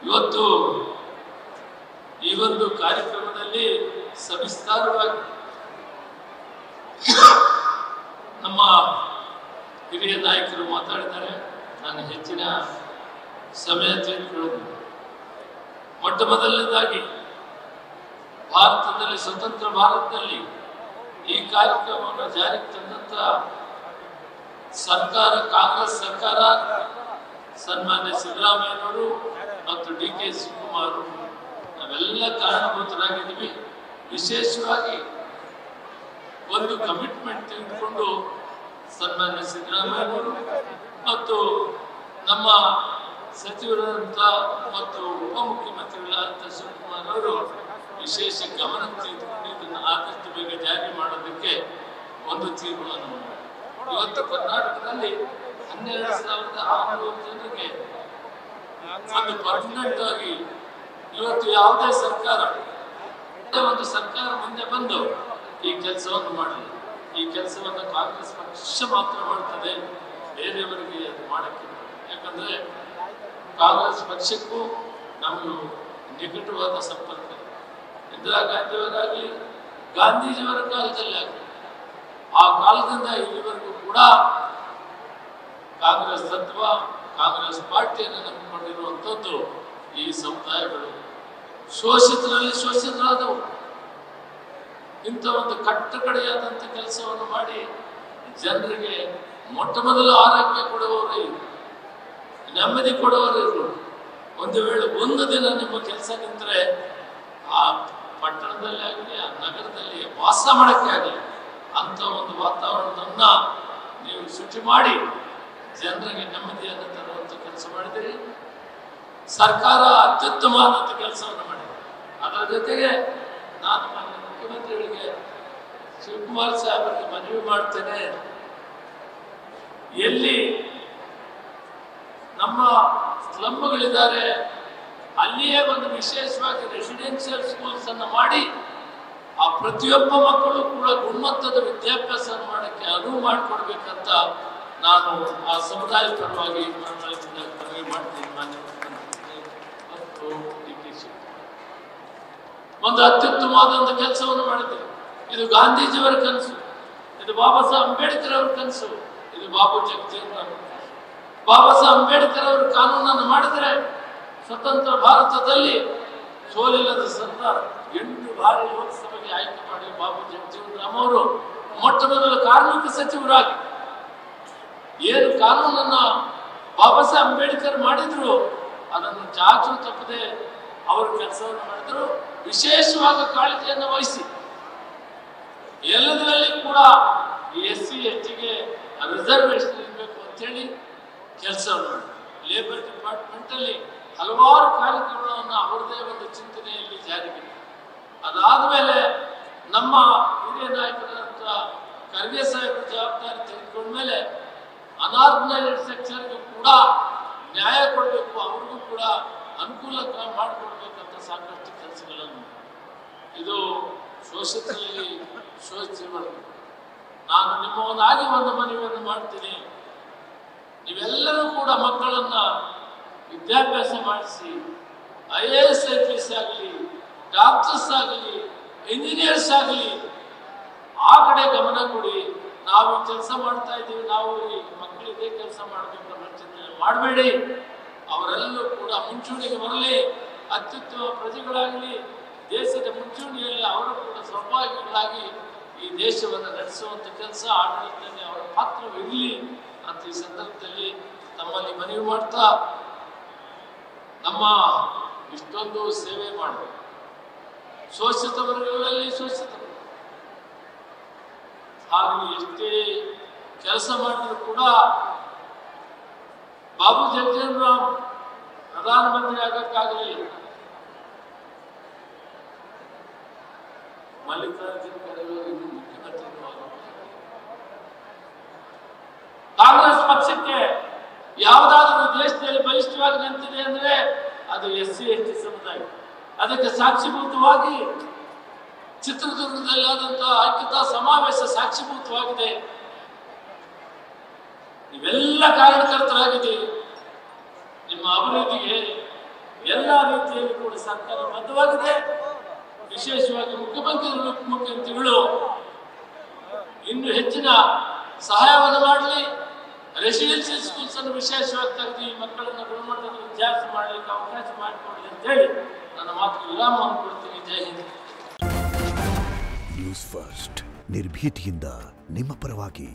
ಇವತ್ತು ಈ ಒಂದು ಕಾರ್ಯಕ್ರಮದಲ್ಲಿ ಸವಿಸ್ತಾರವಾಗಿ ನಮ್ಮ ಹಿರಿಯ ನಾಯಕರು ಮಾತಾಡಿದ್ದಾರೆ. ನಾನು ಹೆಚ್ಚಿನ ಸಮಯ ತೆಗೆದುಕೊಳ್ಳುವುದು. ಮೊಟ್ಟ ಮೊದಲನೇದಾಗಿ ಭಾರತದಲ್ಲಿ, ಸ್ವತಂತ್ರ ಭಾರತದಲ್ಲಿ ಈ ಕಾರ್ಯಕ್ರಮವನ್ನು ಜಾರಿಗೆ ತಂದಂತ ಸರ್ಕಾರ, ಕಾಂಗ್ರೆಸ್ ಸರ್ಕಾರ, ಸನ್ಮಾನ್ಯ ಸಿದ್ದರಾಮಯ್ಯನವರು ಮತ್ತು ಡಿ.ಕೆ. ಶಿವಕುಮಾರ್ ನಾವೆಲ್ಲ ಕಾರಣಭೂತರಾಗಿದ್ದೀವಿ. ವಿಶೇಷವಾಗಿ ಒಂದು ಕಮಿಟ್ಮೆಂಟ್ ತೆಗೆದುಕೊಂಡು ಸನ್ಮಾನ್ಯ ಸಿದ್ದರಾಮಯ್ಯನವರು ಮತ್ತು ನಮ್ಮ ಸಚಿವರಾದಂಥ ಮತ್ತು ಉಪಮುಖ್ಯಮಂತ್ರಿಗಳಾದಂಥ ಶಿವಕುಮಾರ್ ಅವರು ವಿಶೇಷ ಗಮನ ತೆಗೆದುಕೊಂಡು ಇದನ್ನು ಆದಷ್ಟು ಬೇಗ ಜಾರಿ ಮಾಡೋದಕ್ಕೆ ಒಂದು ತೀರ್ಮಾನ ಮಾಡಿದ್ದಾರೆ. ಇವತ್ತು ಕರ್ನಾಟಕದಲ್ಲಿ 12,600 ಜನರಿಗೆ ಒಂದು ಪರ್ಮನೆಂಟ್ ಆಗಿ ಇವತ್ತು ಯಾವುದೇ ಸರ್ಕಾರ, ಒಂದು ಸರ್ಕಾರ ಮುಂದೆ ಬಂದು ಈ ಕೆಲಸವನ್ನು ಮಾಡಲಿ. ಈ ಕೆಲಸವನ್ನು ಕಾಂಗ್ರೆಸ್ ಪಕ್ಷ ಮಾತ್ರ ಮಾಡ್ತದೆ, ಬೇರೆಯವರಿಗೆ ಅದು ಮಾಡಕ್ಕೆ. ಯಾಕಂದ್ರೆ ಕಾಂಗ್ರೆಸ್ ಪಕ್ಷಕ್ಕೂ ನಮಗೂ ನಿಕಟವಾದ ಸಂಪರ್ಕ. ಇಂದಿರಾ ಗಾಂಧಿಯವರಾಗಲಿ, ಗಾಂಧೀಜಿಯವರ ಕಾಲದಲ್ಲಿ ಆಗಲಿ, ಆ ಕಾಲದಿಂದ ಇಲ್ಲಿವರೆಗೂ ಕೂಡ ಕಾಂಗ್ರೆಸ್ ತತ್ವ, ಕಾಂಗ್ರೆಸ್ ಪಾರ್ಟಿಯನ್ನು ನಂಬಿಕೊಂಡಿರುವಂಥದ್ದು ಈ ಸಮುದಾಯಗಳು ಶೋಷಿತರಲ್ಲಿ ಶೋಷಿತರಾದವು. ಇಂಥ ಒಂದು ಕಟ್ಟಕಡೆಯಾದಂಥ ಕೆಲಸವನ್ನು ಮಾಡಿ ಜನರಿಗೆ ಮೊಟ್ಟ ಮೊದಲು ಆರೋಗ್ಯ ಕೊಡುವವರು, ನೆಮ್ಮದಿ ಕೊಡುವವರು. ಒಂದು ವೇಳೆ ಒಂದು ದಿನ ನಿಮ್ಮ ಕೆಲಸ ನಿಂತರೆ ಆ ಪಟ್ಟಣದಲ್ಲಿ ಆಗಲಿ, ಆ ನಗರದಲ್ಲಿ ವಾಸ ಮಾಡೋಕ್ಕೆ ಆಗಲಿ ಅಂತ ಒಂದು ವಾತಾವರಣವನ್ನ ನೀವು ಸೃಷ್ಟಿ ಮಾಡಿ ಜನರಿಗೆ ನೆಮ್ಮದಿಯನ್ನು ತರುವಂಥ ಕೆಲಸ ಮಾಡಿದಿರಿ. ಸರ್ಕಾರ ಅತ್ಯುತ್ತಮವಾದಂಥ ಕೆಲಸವನ್ನು ಮಾಡಿದೆ. ಅದರ ಜೊತೆಗೆ ನಾನು ಮಾನ್ಯ ಮುಖ್ಯಮಂತ್ರಿಗಳಿಗೆ, ಶಿವಕುಮಾರ್ ಸಾಹೇಬರಿಗೆ ಮನವಿ ಮಾಡ್ತೇನೆ, ಎಲ್ಲಿ ನಮ್ಮ ಸ್ಲಮ್ಗಳಿದ್ದಾರೆ ಅಲ್ಲಿಯೇ ಒಂದು ವಿಶೇಷವಾಗಿ ರೆಸಿಡೆನ್ಷಿಯಲ್ ಸ್ಕೂಲ್ಸ್ ಅನ್ನು ಮಾಡಿ ಆ ಪ್ರತಿಯೊಬ್ಬ ಮಕ್ಕಳು ಕೂಡ ಗುಣಮಟ್ಟದ ವಿದ್ಯಾಭ್ಯಾಸ ಮಾಡೋಕ್ಕೆ ಅನುವು ಮಾಡಿಕೊಡ್ಬೇಕಂತ ನಾನು ಆ ಸಮುದಾಯ ಪರವಾಗಿ ಮನವಿ ಮಾಡ್ತೀನಿ. ಮಾನ್ಯ ಮುಖ್ಯಮಂತ್ರಿ ಮತ್ತು ಡಿ.ಕೆ. ಶಿವಕುಮಾರ್ ಒಂದು ಅತ್ಯುತ್ತಮವಾದಂಥ ಕೆಲಸವನ್ನು ಮಾಡಿದ್ದಾರೆ. ಇದು ಗಾಂಧೀಜಿಯವರ ಕನಸು, ಇದು ಬಾಬಾ ಸಾಹೇಬ್ ಅಂಬೇಡ್ಕರ್ ಅವರ ಕನಸು, ಇದು ಬಾಬು ಜಗಜೀವನ್ ರಾಮ್. ಬಾಬಾ ಸಾಹೇಬ್ ಅಂಬೇಡ್ಕರ್ ಅವರು ಕಾನೂನನ್ನು ಮಾಡಿದರೆ ಸ್ವತಂತ್ರ ಭಾರತದಲ್ಲಿ ಸೋಲಿಲ್ಲದ ಸರ್ದಾರ್ 8 ಬಾರಿ ಲೋಕಸಭೆಗೆ ಆಯ್ಕೆ ಮಾಡಿ ಬಾಬು ಜಗಜೀವನ್ ರಾಮ್ ಅವರು ಮೊಟ್ಟ ಮೊದಲ ಕಾರ್ಮಿಕ ಸಚಿವರಾಗಿ ಏನು ಕಾನೂನನ್ನ ಬಾಬಾ ಸಾಹೇಬ್ ಅಂಬೇಡ್ಕರ್ ಮಾಡಿದ್ರು ಅದನ್ನು ಚಾಚು ತಪ್ಪದೆ ಅವರು ಕೆಲಸವನ್ನು ಮಾಡಿದ್ರು. ವಿಶೇಷವಾಗಿ ಕಾಳಜಿಯನ್ನು ವಹಿಸಿ ಎಲ್ಲದರಲ್ಲಿ ಕೂಡ SC STಗೆ ರಿಸರ್ವೇಶನ್ ಇರಬೇಕು ಅಂತೇಳಿ ಕೆಲಸವನ್ನು ಮಾಡಿದ್ರು. ಲೇಬರ್ ಡಿಪಾರ್ಟ್ಮೆಂಟ್ ಅಲ್ಲಿ ಹಲವಾರು ಕಾರ್ಯಕ್ರಮಗಳನ್ನು ಅವರದೇ ಒಂದು ಚಿಂತನೆಯಲ್ಲಿ ಜಾರಿಗೆ. ಅದಾದ ಮೇಲೆ ನಮ್ಮ ಹಿರಿಯ ನಾಯಕರಾದಂಥ ಖರ್ಗೆ ಸಾಹೇಬರು ಜವಾಬ್ದಾರಿ ತೆಗೆದುಕೊಂಡ್ಮೇಲೆ ಅನಾರ್ಗನೈಸ್ಡ್ ಸೆಕ್ಟರ್ಗೂ ಕೂಡ ನ್ಯಾಯ ಕೊಡಬೇಕು, ಅವ್ರಿಗೂ ಕೂಡ ಅನುಕೂಲ ಮಾಡಿಕೊಡ್ಬೇಕಂತ ಸಾಕಷ್ಟು ಕೆಲಸಗಳನ್ನು. ಇದು ಶೋಷಿತರಲ್ಲಿ ಶೋಷಿತರು. ನಾನು ನಿಮ್ಮವನಾಗಿ ಒಂದು ಮನವಿಯನ್ನು ಮಾಡ್ತೀನಿ, ನೀವೆಲ್ಲರೂ ಕೂಡ ಮಕ್ಕಳನ್ನ ವಿದ್ಯಾಭ್ಯಾಸ ಮಾಡಿಸಿ IAS IPS ಆಗಲಿ, ಡಾಕ್ಟರ್ಸ್ ಆಗಲಿ, ಇಂಜಿನಿಯರ್ಸ್ ಆಗಲಿ ಆ ಕಡೆ ಗಮನ ಕೊಡಿ. ನಾವು ಕೆಲಸ ಮಾಡ್ತಾ ಇದ್ದೀವಿ, ನಾವು ಈ ಮಕ್ಕಳಿಗೆ ಕೆಲಸ ಮಾಡಬೇಕು ಅನ್ನೋ ಚಿಂತನೆ ಮಾಡಬೇಡಿ. ಅವರೆಲ್ಲರೂ ಕೂಡ ಮುಂಚೂಣಿಗೆ ಬರಲಿ, ಅತ್ಯುತ್ತಮ ಪ್ರಜೆಗಳಾಗಲಿ, ದೇಶದ ಮುಂಚೂಣಿಯಲ್ಲಿ ಅವರು ಕೂಡ ಸಹಭಾಗಿಗಳಾಗಿ ಈ ದೇಶವನ್ನು ನಡೆಸುವಂಥ ಕೆಲಸ, ಆಡಳಿತದಲ್ಲಿ ಅವರ ಪಾತ್ರವಿರಲಿ ಅಂತ ಈ ಸಂದರ್ಭದಲ್ಲಿ ತಮ್ಮಲ್ಲಿ ಮನವಿ ಮಾಡ್ತಾ, ನಮ್ಮ ಇಷ್ಟೊಂದು ಸೇವೆ ಮಾಡಬೇಕು. ಶೋಷಿತ ವರ್ಗಗಳಲ್ಲಿ ಶೋಷಿತರು ಹಾಗೆ ಎಷ್ಟೇ ಕೆಲಸ ಮಾಡಿದ್ರು ಕೂಡ ಬಾಬು ಜಗಜೀವನ್ ರಾಮ್ ಪ್ರಧಾನಮಂತ್ರಿ ಆಗಕ್ಕಾಗಲಿಲ್ಲ. ಮಲ್ಲಿಕಾರ್ಜುನ್ ಖರ್ಗೆ ಅವರು ಮುಖ್ಯಮಂತ್ರಿ. ಕಾಂಗ್ರೆಸ್ ಪಕ್ಷಕ್ಕೆ ಯಾವುದಾದ್ರೂ ದೇಶದಲ್ಲಿ ಬಲಿಷ್ಠವಾಗಿ ನಿಂತಿದೆ ಅಂದ್ರೆ ಅದು SC ST ಸಮುದಾಯ. ಅದಕ್ಕೆ ಸಾಕ್ಷಿಭೂತವಾಗಿ ಚಿತ್ರದುರ್ಗದಲ್ಲಿ ಆದಂತಹ ಐಕ್ಯತಾ ಸಮಾವೇಶ ಸಾಕ್ಷಿಭೂತವಾಗಿದೆ. ನೀವೆಲ್ಲ ಕಾರಣಕರ್ತರಾಗಿದ್ದೀರಿ. ನಿಮ್ಮ ಅಭಿವೃದ್ಧಿಗೆ ಎಲ್ಲ ರೀತಿಯಲ್ಲಿ ಕೂಡ ಸರ್ಕಾರ ಬದ್ಧವಾಗಿದೆ. ವಿಶೇಷವಾಗಿ ಮುಖ್ಯಮಂತ್ರಿಗಳು ಉಪಮುಖ್ಯಮಂತ್ರಿಗಳು ಇನ್ನು ಹೆಚ್ಚಿನ ಸಹಾಯವನ್ನು ಮಾಡಲಿ. ರೆಸಿಡೆನ್ಷಿಯಲ್ ಸ್ಕೂಲ್ಸ್ ಅನ್ನು ವಿಶೇಷವಾಗಿ ತೆಗೆದು ಈ ಮಕ್ಕಳನ್ನು ಗುಣಮಟ್ಟದ ವಿದ್ಯಾಭ್ಯಾಸ ಮಾಡಲಿಕ್ಕೆ ಅವಕಾಶ ಮಾಡಿಕೊಡಲಿ ಅಂತೇಳಿ ನನ್ನ ಮಾತು ವಿರಾಮವನ್ನು ಕೊಡ್ತೀನಿ. ಜೈ ಹಿಂದ್. ನ್ಯೂಸ್ ಫಸ್ಟ್ ನಿರ್ಭೀತಿಯಿಂದ ನಿಮ್ಮ ಪರವಾಗಿ.